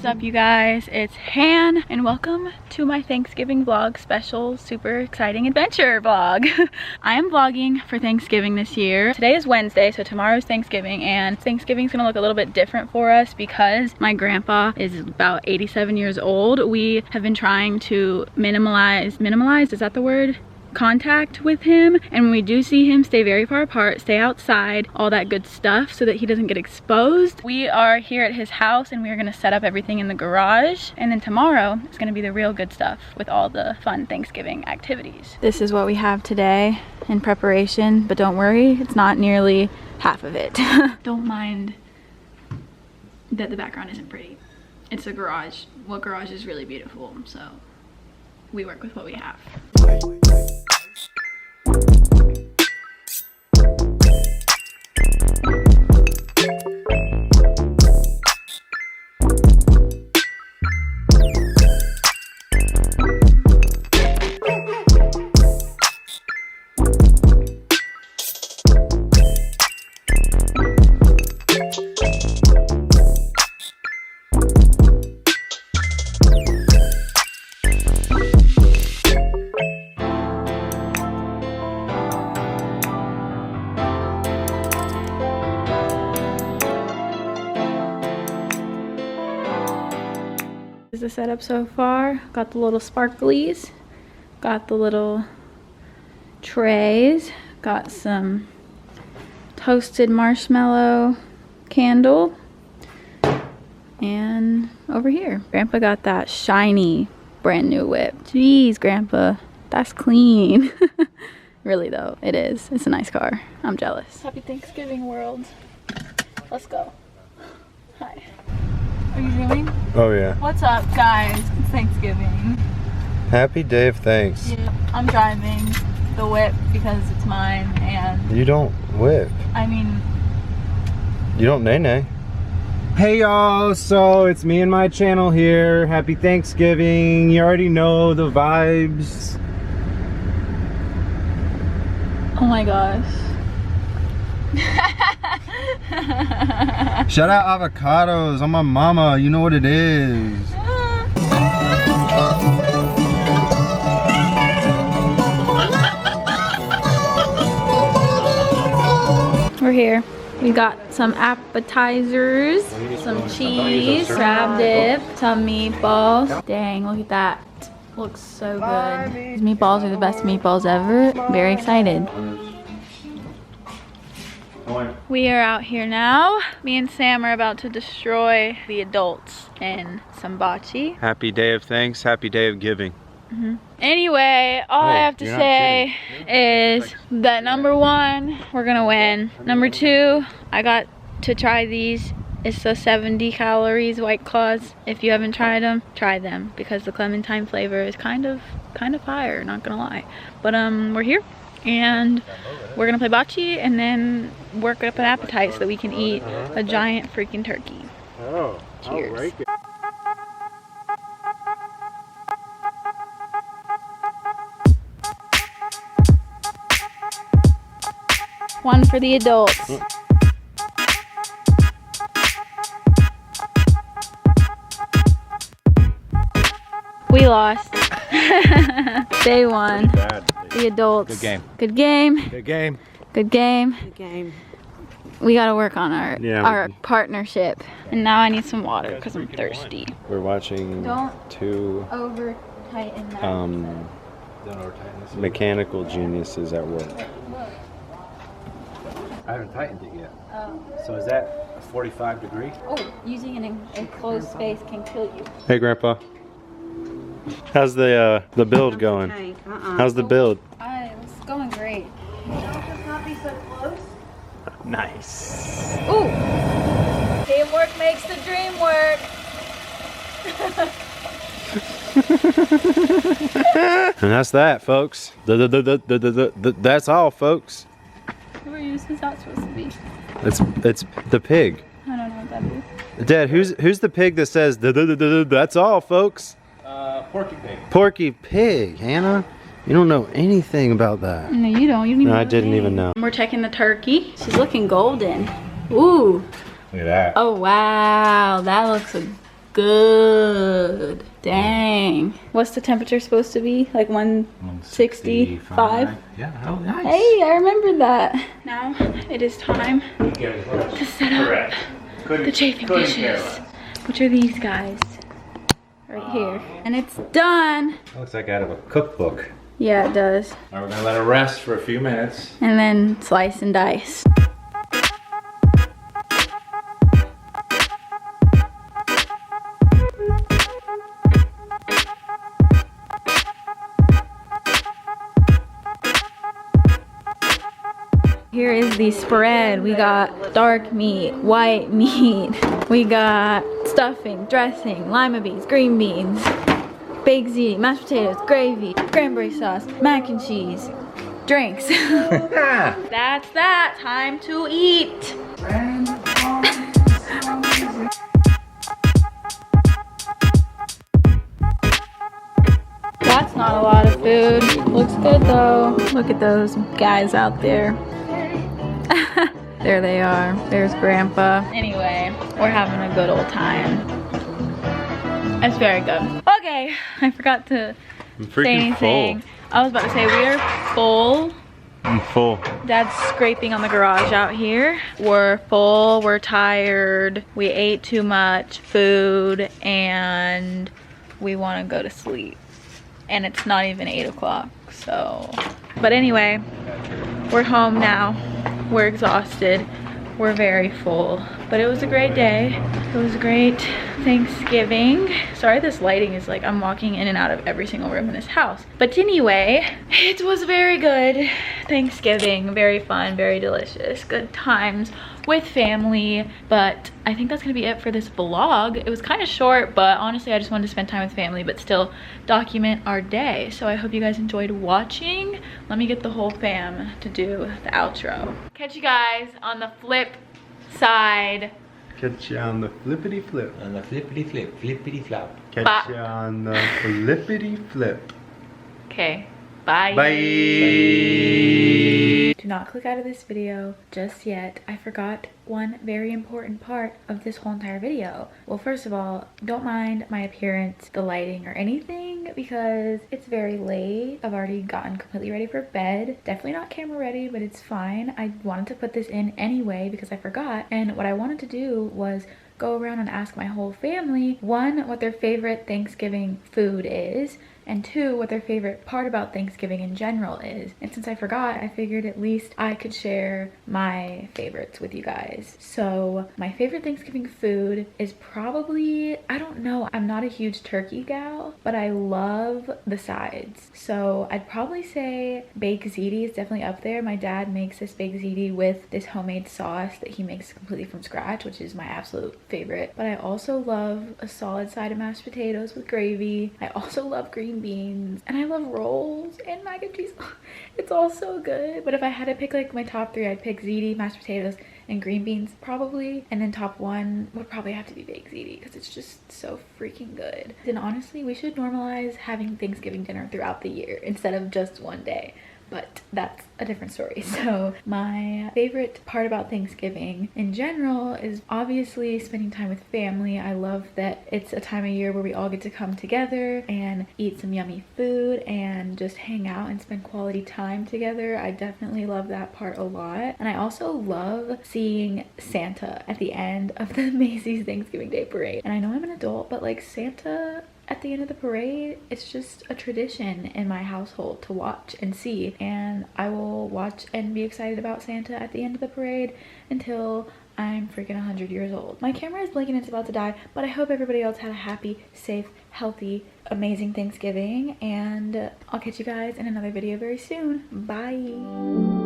is up, you guys? It's Han and welcome to my Thanksgiving vlog special super exciting adventure vlog. I am vlogging for Thanksgiving this year. Today is Wednesday, so tomorrow's Thanksgiving, and Thanksgiving's gonna look a little bit different for us because my grandpa is about 87 years old. We have been trying to minimize, is that the word? Contact with him, and when we do see him, stay very far apart, stay outside, all that good stuff so that he doesn't get exposed. We are here at his house and we are going to set up everything in the garage, and then tomorrow is going to be the real good stuff with all the fun Thanksgiving activities. This is what we have today in preparation, but don't worry, it's not nearly half of it. Don't mind that the background isn't pretty. It's a garage. What garage is really beautiful, so we work with what we have. This is the setup so far. Got the little sparklies, got the little trays, got some toasted marshmallow candle, and over here, Grandpa got that shiny brand new whip. Jeez, Grandpa, that's clean. Really though, it is. It's a nice car. I'm jealous. Happy Thanksgiving, world. Let's go. Hi. Are you zooming? Oh yeah. What's up, guys? It's Thanksgiving. Happy day of thanks. Yeah, I'm driving the whip because it's mine, and You don't whip. I mean, You don't nay-nay. Hey y'all, so it's me and my channel here. Happy Thanksgiving. You already know the vibes. oh my gosh. Shout out avocados on my mama, you know what it is. We're here. We got some appetizers, some cheese, crab dip, some meatballs. Dang, look at that. Looks so good. These meatballs are the best meatballs ever. Very excited. We are out here now. Me and Sam are about to destroy the adults in some bocce. Happy day of thanks, happy day of giving. Anyway, all I have to you're not say is that number one, we're gonna win. Number two, I got to try these. It's the 70 calories White Claws. If you haven't tried them, try them because the clementine flavor is kind of fire, not gonna lie. But we're here and we're gonna play bocce and then work up an appetite so that we can eat a giant freaking turkey. Oh, cheers. One for the adults. We lost. Day one. The adults. Good game. Good game. Good game. Good game. Good game. We gotta work on our Yeah. partnership. And now I need some water because I'm thirsty. We're watching Don't two over tighten that. mechanical geniuses at work. I haven't tightened it yet. Oh. So is that a 45 degree? Oh, using an enclosed space can kill you. Hey Grandpa. How's the build going? Okay. How's the build? It's going great. Not be so close. Nice. Ooh! Teamwork makes the dream work. And that's that, folks. That's all, folks. Who is that supposed to be? It's the pig. I don't know what that is. Dad, who's the pig that says that's all, folks? Porky pig. Porky pig, Hannah. You don't know anything about that. No, you don't. You didn't even No, I know didn't the even name. know. We're checking the turkey. She's looking golden. Ooh. Look at that. Oh wow, that looks good. Dang. What's the temperature supposed to be? Like 165? Yeah, oh nice. Hey, I remembered that. Now it is time to set up the chafing dishes, which are these guys right here. And it's done. Looks like out of a cookbook. Yeah, it does. All right, we're gonna let it rest for a few minutes. And then slice and dice. Here is the spread. We got dark meat, white meat. We got stuffing, dressing, lima beans, green beans, baked ziti, mashed potatoes, gravy, cranberry sauce, mac and cheese, drinks. That's that. Time to eat. That's not a lot of food. Looks good though. Look at those guys out there. There they are. There's Grandpa. Anyway, we're having a good old time. It's very good. Okay, I forgot to say anything. Full. I was about to say we are full. I'm full. Dad's scraping on the garage out here. We're full, we're tired. We ate too much food and we want to go to sleep. And it's not even 8 o'clock, so. But anyway, we're home now. We're exhausted. We're very full, but it was a great day. It was a great Thanksgiving. Sorry this lighting is like I'm walking in and out of every single room in this house. But anyway, it was very good Thanksgiving. Very fun, very delicious. Good times with family. But I think that's gonna be it for this vlog. It was kind of short, but honestly I just wanted to spend time with family but still document our day. So I hope you guys enjoyed watching. Let me get the whole fam to do the outro. Catch you guys on the flip side. Catch you on the flippity flip. And the flippity flip, flippity flop. Catch you on the flippity flip. Okay, bye. Bye. Do not click out of this video just yet. I forgot one very important part of this whole entire video. Well, first of all, don't mind my appearance, the lighting, or anything because it's very late. I've already gotten completely ready for bed. Definitely not camera ready, but it's fine. I wanted to put this in anyway because I forgot. And what I wanted to do was go around and ask my whole family, one, what their favorite Thanksgiving food is, and two, what their favorite part about Thanksgiving in general is. And since I forgot, I figured at least I could share my favorites with you guys. So my favorite Thanksgiving food is probably, I don't know, I'm not a huge turkey gal, but I love the sides. So I'd probably say baked ziti is definitely up there. My dad makes this baked ziti with this homemade sauce that he makes completely from scratch, which is my absolute favorite. But I also love a solid side of mashed potatoes with gravy. I also love green beans, and I love rolls and mac and cheese. It's all so good. But if I had to pick like my top 3, I'd pick ziti, mashed potatoes, and green beans probably, and then top 1 would probably have to be baked ziti because it's just so freaking good. And honestly, we should normalize having Thanksgiving dinner throughout the year instead of just one day. But that's a different story. So my favorite part about Thanksgiving in general is obviously spending time with family. I love that it's a time of year where we all get to come together and eat some yummy food and just hang out and spend quality time together. I definitely love that part a lot. And I also love seeing Santa at the end of the Macy's Thanksgiving Day Parade. And I know I'm an adult, but like Santa at the end of the parade, it's just a tradition in my household to watch and see, and I will watch and be excited about Santa at the end of the parade until I'm freaking 100 years old. My camera is blinking, it's about to die, but I hope everybody else had a happy, safe, healthy, amazing Thanksgiving, and I'll catch you guys in another video very soon. Bye.